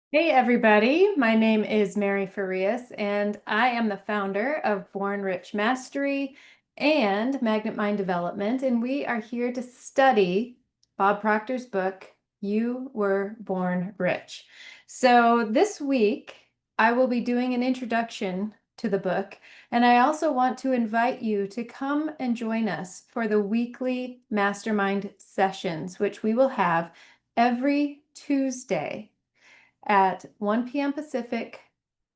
Hey everybody, my name is Mary Farias and I am the founder of Born Rich Mastery and Magnet Mind Development, and we are here to study Bob Proctor's book, You Were Born Rich. So this week I will be doing an introduction to the book, and I also want to invite you to come and join us for the weekly mastermind sessions, which we will have every Tuesday at 1 p.m. Pacific,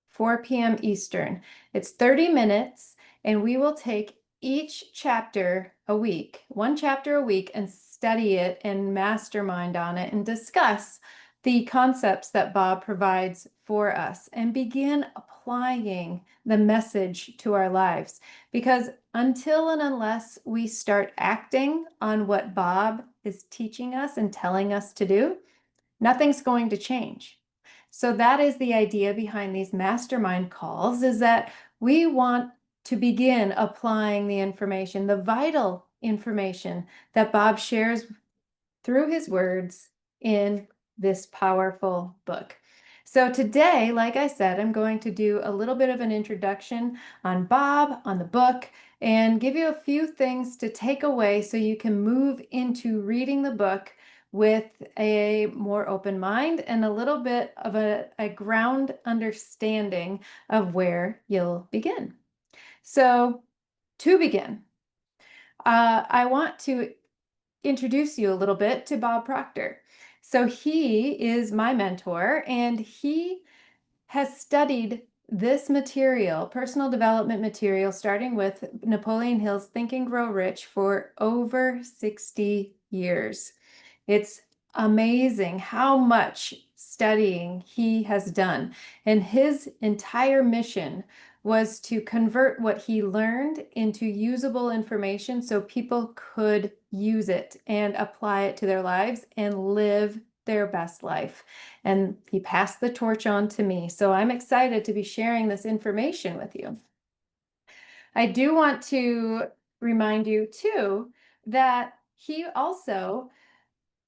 4 p.m. Eastern. It's 30 minutes, and we will take each chapter a week, one chapter a week, and study it and mastermind on it and discuss the concepts that Bob provides for us and begin applying the message to our lives. Because until and unless we start acting on what Bob is teaching us and telling us to do, nothing's going to change. So that is the idea behind these mastermind calls, is that we want to begin applying the information, the vital information that Bob shares through his words in this powerful book. So today, like I said, I'm going to do a little bit of an introduction on Bob, on the book, and give you a few things to take away so you can move into reading the book with a more open mind and a little bit of a ground understanding of where you'll begin. So to begin, I want to introduce you a little bit to Bob Proctor. So he is my mentor, and he has studied this material, personal development material, starting with Napoleon Hill's Think and Grow Rich, for over 60 years. It's amazing how much studying he has done. And his entire mission was to convert what he learned into usable information so people could use it and apply it to their lives and live their best life. And he passed the torch on to me. So I'm excited to be sharing this information with you. I do want to remind you too that he also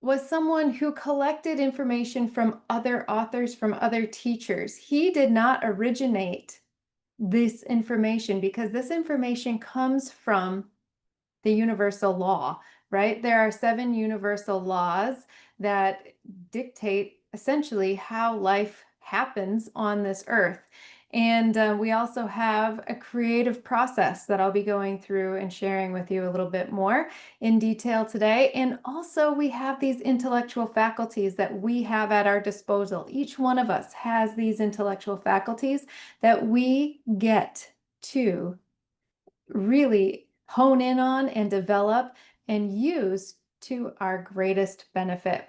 was someone who collected information from other authors, from other teachers. He did not originate this information because this information comes from the universal law, right? There are 7 universal laws that dictate essentially how life happens on this earth. And we also have a creative process that I'll be going through and sharing with you a little bit more in detail today. And also we have these intellectual faculties that we have at our disposal. Each one of us has these intellectual faculties that we get to really hone in on and develop and use to our greatest benefit.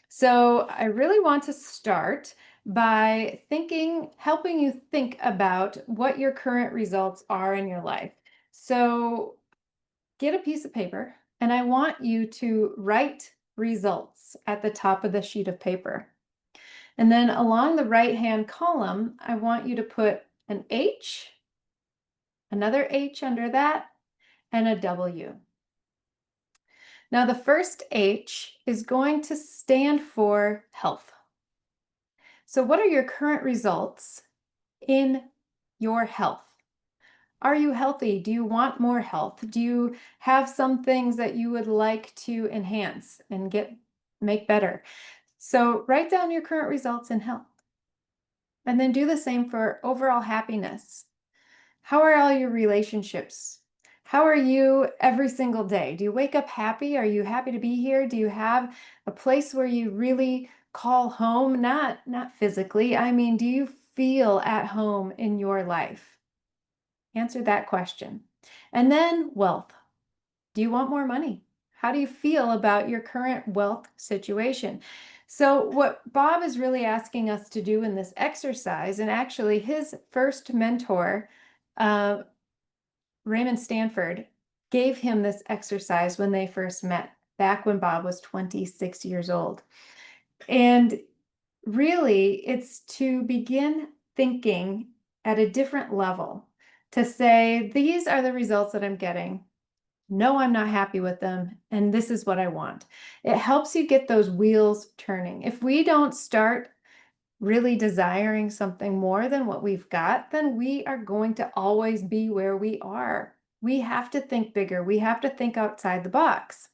So I really want to start by helping you think about what your current results are in your life. So get a piece of paper, and I want you to write results at the top of the sheet of paper. And then along the right-hand column, I want you to put an H, another H under that, and a W. Now, the first H is going to stand for health. So what are your current results in your health? Are you healthy? Do you want more health? Do you have some things that you would like to enhance and make better? So write down your current results in health. And then do the same for overall happiness. How are all your relationships? How are you every single day? Do you wake up happy? Are you happy to be here? Do you have a place where you really call home? Not physically. I mean, do you feel at home in your life? Answer that question. And then wealth. Do you want more money? How do you feel about your current wealth situation? So what Bob is really asking us to do in this exercise, and actually his first mentor, uh, Raymond Stanford, gave him this exercise when they first met, back when Bob was 26 years old. And really, it's to begin thinking at a different level, to say, these are the results that I'm getting. No, I'm not happy with them, and this is what I want. It helps you get those wheels turning. If we don't start really desiring something more than what we've got, then we are going to always be where we are. We have to think bigger. We have to think outside the box.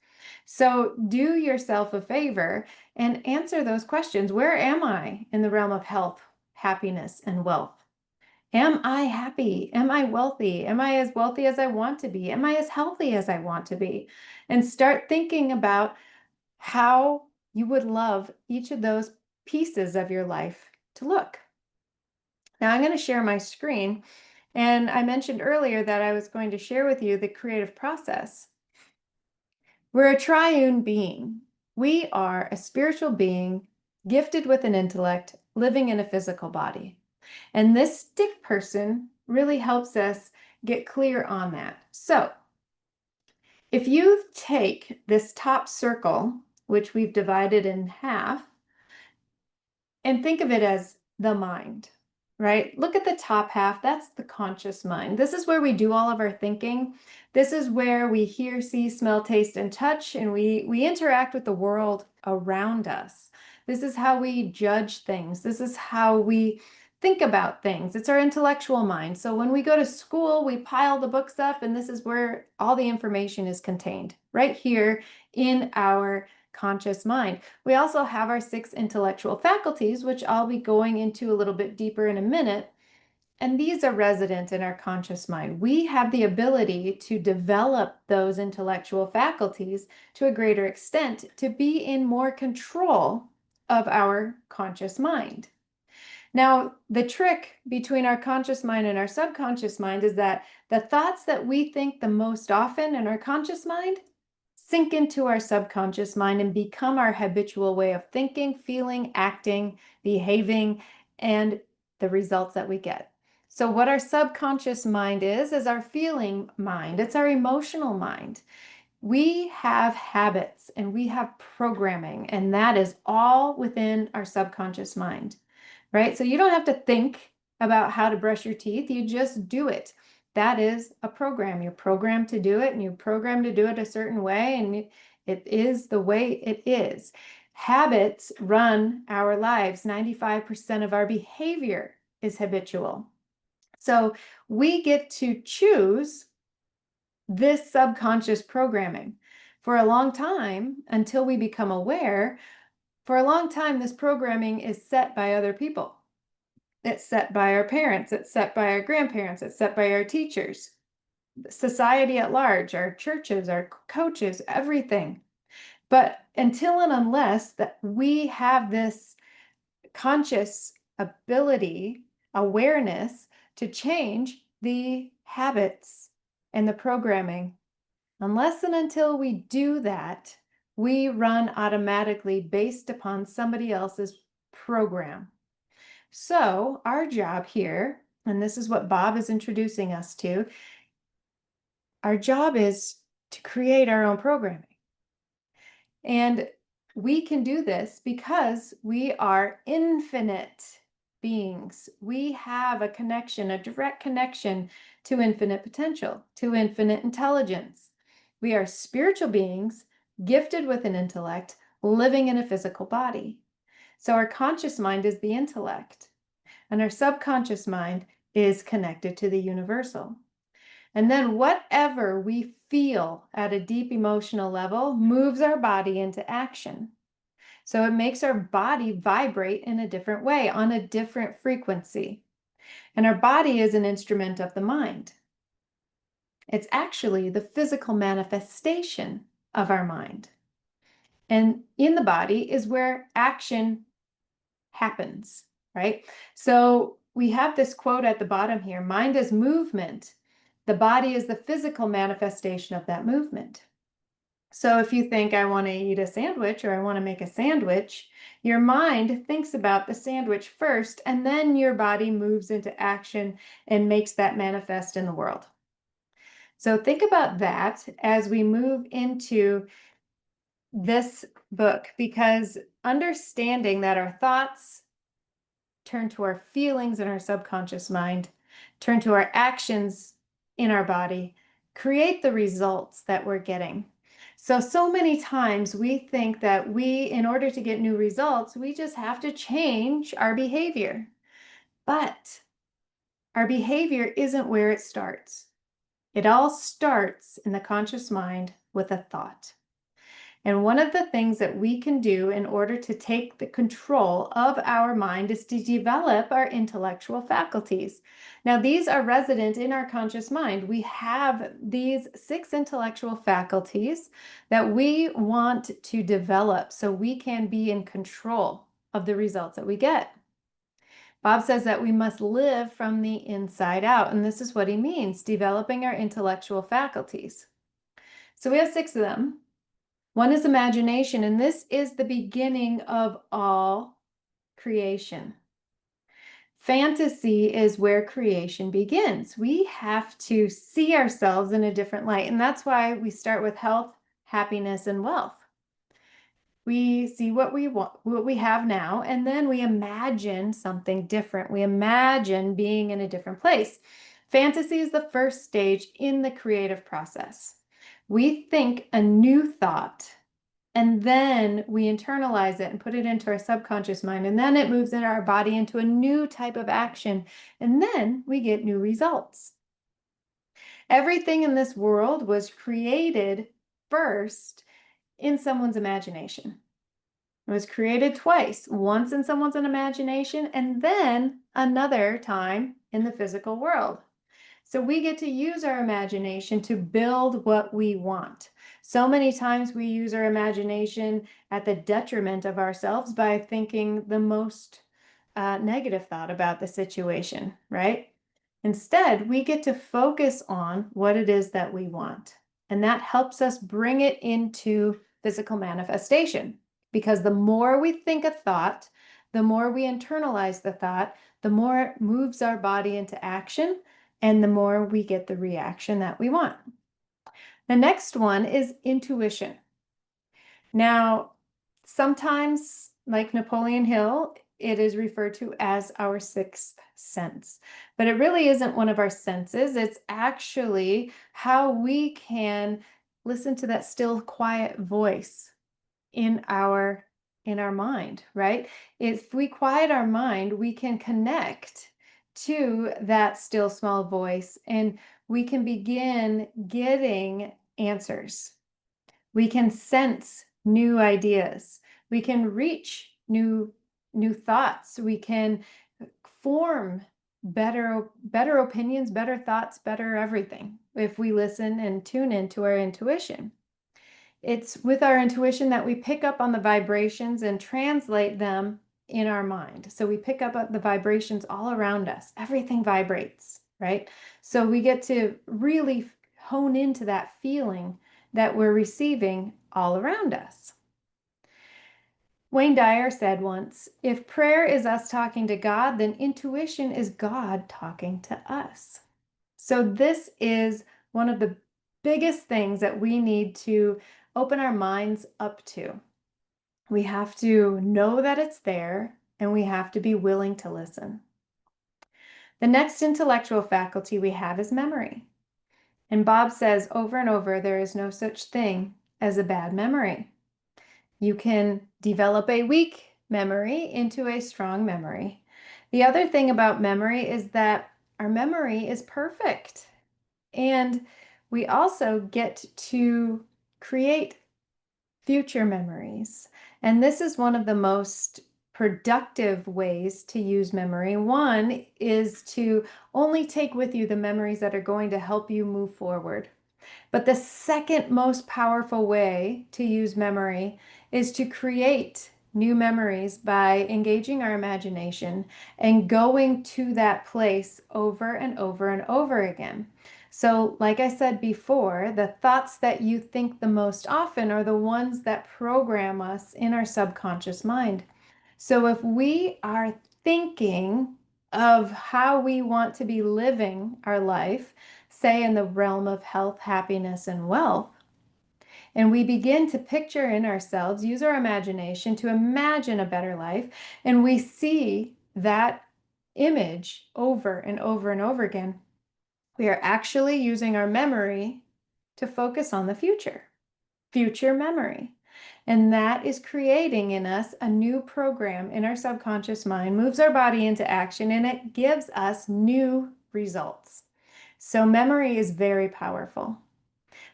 So do yourself a favor and answer those questions. Where am I in the realm of health, happiness, and wealth? Am I happy? Am I wealthy? Am I as wealthy as I want to be? Am I as healthy as I want to be? And start thinking about how you would love each of those pieces of your life to look. Now I'm going to share my screen. And I mentioned earlier that I was going to share with you the creative process. We're a triune being. We are a spiritual being gifted with an intellect, living in a physical body. And this stick person really helps us get clear on that. So if you take this top circle, which we've divided in half, and think of it as the mind, right? Look at the top half. That's the conscious mind. This is where we do all of our thinking. This is where we hear, see, smell, taste, and touch, and we interact with the world around us. This is how we judge things. This is how we think about things. It's our intellectual mind. So when we go to school, we pile the books up, and this is where all the information is contained, right here in our conscious mind. We also have our 6 intellectual faculties, which I'll be going into a little bit deeper in a minute. And these are resident in our conscious mind. We have the ability to develop those intellectual faculties to a greater extent to be in more control of our conscious mind. Now, the trick between our conscious mind and our subconscious mind is that the thoughts that we think the most often in our conscious mind sink into our subconscious mind and become our habitual way of thinking, feeling, acting, behaving, and the results that we get. So what our subconscious mind is our feeling mind. It's our emotional mind. We have habits and we have programming, and that is all within our subconscious mind, right? So you don't have to think about how to brush your teeth. You just do it. That is a program. You're programmed to do it, and you're programmed to do it a certain way, and it is the way it is. Habits run our lives. 95% of our behavior is habitual. So we get to choose this subconscious programming. For a long time, until we become aware, for a long time, this programming is set by other people. It's set by our parents, it's set by our grandparents, it's set by our teachers, society at large, our churches, our coaches, everything. But until and unless that we have this conscious ability, awareness to change the habits and the programming, unless and until we do that, we run automatically based upon somebody else's program. So our job here, and this is what Bob is introducing us to, our job is to create our own programming. And we can do this because we are infinite beings. We have a connection, a direct connection to infinite potential, to infinite intelligence. We are spiritual beings gifted with an intellect, living in a physical body. So our conscious mind is the intellect, and our subconscious mind is connected to the universal. And then whatever we feel at a deep emotional level moves our body into action. So it makes our body vibrate in a different way, on a different frequency. And our body is an instrument of the mind. It's actually the physical manifestation of our mind. And in the body is where action happens, right? So we have this quote at the bottom here: mind is movement. The body is the physical manifestation of that movement. So if you think, I want to eat a sandwich, or I want to make a sandwich, your mind thinks about the sandwich first, and then your body moves into action and makes that manifest in the world. So think about that as we move into this book, because understanding that our thoughts turn to our feelings in our subconscious mind, turn to our actions in our body, create the results that we're getting. So many times we think that in order to get new results, we just have to change our behavior. But our behavior isn't where it starts. It all starts in the conscious mind with a thought. And one of the things that we can do in order to take the control of our mind is to develop our intellectual faculties. Now, these are resident in our conscious mind. We have these 6 intellectual faculties that we want to develop so we can be in control of the results that we get. Bob says that we must live from the inside out, and this is what he means, developing our intellectual faculties. So we have 6 of them. One is imagination, and this is the beginning of all creation. Fantasy is where creation begins. We have to see ourselves in a different light, and that's why we start with health, happiness, and wealth. We see what we want, what we have now, and then we imagine something different. We imagine being in a different place. Fantasy is the first stage in the creative process. We think a new thought, and then we internalize it and put it into our subconscious mind, and then it moves in our body into a new type of action, and then we get new results. Everything in this world was created first in someone's imagination. It was created twice, once in someone's imagination and then another time in the physical world. So we get to use our imagination to build what we want. So many times we use our imagination at the detriment of ourselves by thinking the most negative thought about the situation, right? Instead, we get to focus on what it is that we want. And that helps us bring it into physical manifestation. Because the more we think a thought, the more we internalize the thought, the more it moves our body into action, and the more we get the reaction that we want. The next one is intuition. Now, sometimes, like Napoleon Hill, it is referred to as our 6th sense, but it really isn't one of our senses. It's actually how we can listen to that still, quiet voice in our mind, right? If we quiet our mind, we can connect to that still small voice and we can begin getting answers. We can sense new ideas. We can reach new thoughts. We can form better opinions, better thoughts, better everything if we listen and tune into our intuition. It's with our intuition that we pick up on the vibrations and translate them in our mind. So we pick up the vibrations all around us. Everything vibrates, right? So we get to really hone into that feeling that we're receiving all around us. Wayne Dyer said once, if prayer is us talking to God, then intuition is God talking to us. So this is one of the biggest things that we need to open our minds up to. We have to know that it's there, and we have to be willing to listen. The next intellectual faculty we have is memory. And Bob says over and over, there is no such thing as a bad memory. You can develop a weak memory into a strong memory. The other thing about memory is that our memory is perfect. And we also get to create future memories. And this is one of the most productive ways to use memory. One is to only take with you the memories that are going to help you move forward. But the second most powerful way to use memory is to create new memories by engaging our imagination and going to that place over and over and over again. So, like I said before, the thoughts that you think the most often are the ones that program us in our subconscious mind. So, if we are thinking of how we want to be living our life, say in the realm of health, happiness, and wealth, and we begin to picture in ourselves, use our imagination to imagine a better life, and we see that image over and over and over again, we are actually using our memory to focus on the future. future memory. And that is creating in us a new program in our subconscious mind, moves our body into action, and it gives us new results. So memory is very powerful.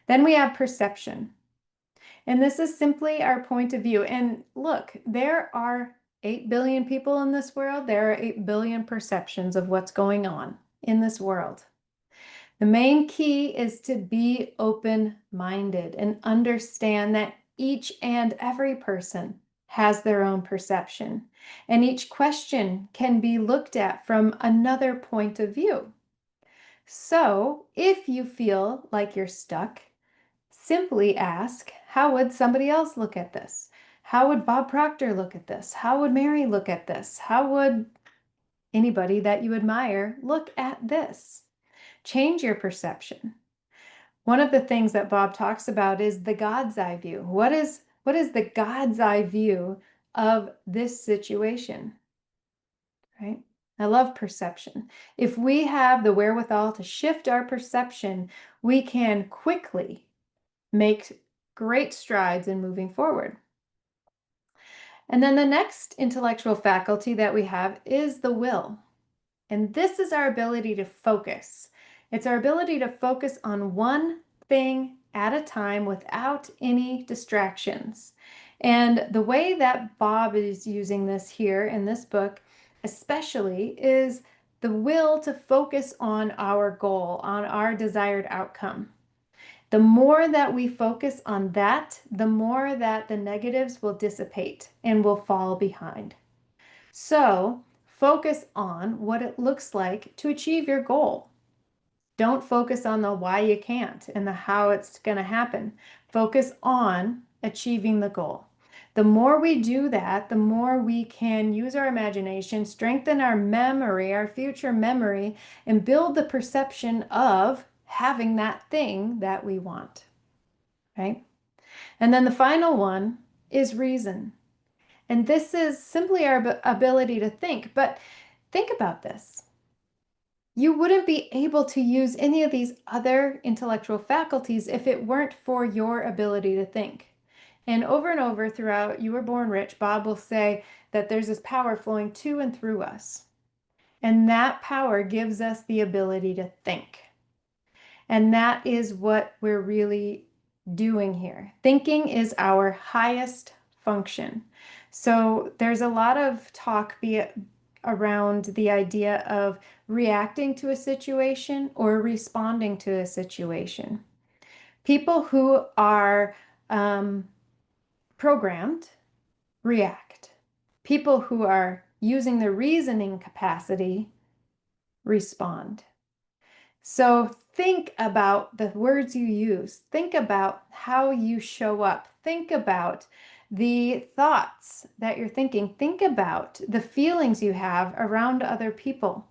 Then we have perception. And this is simply our point of view. And look, there are 8 billion people in this world. There are 8 billion perceptions of what's going on in this world. The main key is to be open-minded and understand that each and every person has their own perception, and each question can be looked at from another point of view. So if you feel like you're stuck, simply ask, how would somebody else look at this? How would Bob Proctor look at this? How would Mary look at this? How would anybody that you admire look at this? Change your perception. One of the things that Bob talks about is the God's eye view. What is the God's eye view of this situation, right? I love perception. If we have the wherewithal to shift our perception, we can quickly make great strides in moving forward. And then the next intellectual faculty that we have is the will. And this is our ability to focus. It's our ability to focus on one thing at a time without any distractions. And the way that Bob is using this here in this book, especially, is the will to focus on our goal, on our desired outcome. The more that we focus on that, the more that the negatives will dissipate and will fall behind. So focus on what it looks like to achieve your goal. Don't focus on the why you can't and the how it's going to happen. Focus on achieving the goal. The more we do that, the more we can use our imagination, strengthen our memory, our future memory, and build the perception of having that thing that we want, right? And then the final one is reason. And this is simply our ability to think. But think about this. You wouldn't be able to use any of these other intellectual faculties if it weren't for your ability to think. And over throughout You Were Born Rich, Bob will say that there's this power flowing to and through us. And that power gives us the ability to think. And that is what we're really doing here. Thinking is our highest function. So there's a lot of talk around the idea of reacting to a situation or responding to a situation. People who are programmed react. People who are using their reasoning capacity respond. So think about the words you use. Think about how you show up. Think about the thoughts that you're thinking. Think about the feelings you have around other people.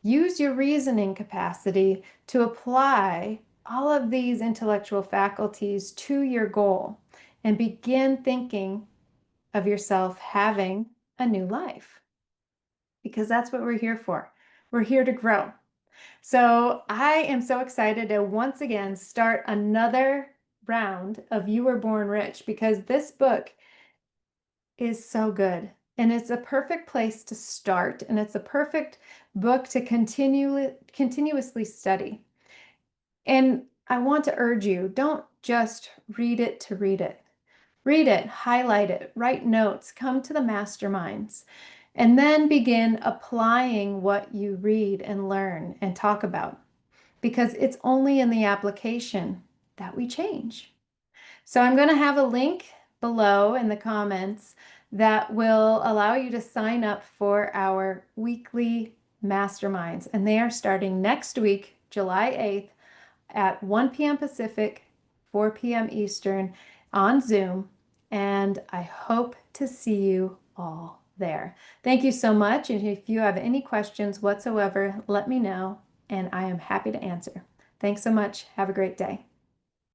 Use your reasoning capacity to apply all of these intellectual faculties to your goal and begin thinking of yourself having a new life. Because that's what we're here for. We're here to grow. So I am so excited to once again start another round of You Were Born Rich, because this book is so good and it's a perfect place to start, and it's a perfect book to continuously study. And I want to urge you, don't just read it to read it. Read it, highlight it, write notes, come to the masterminds, and then begin applying what you read and learn and talk about, because it's only in the application that we change. So I'm going to have a link below in the comments that will allow you to sign up for our weekly masterminds, and they are starting next week, July 8th at 1 p.m. Pacific, 4 p.m. Eastern on Zoom, and I hope to see you all there. Thank you so much, and if you have any questions whatsoever, let me know, and I am happy to answer. Thanks so much. Have a great day.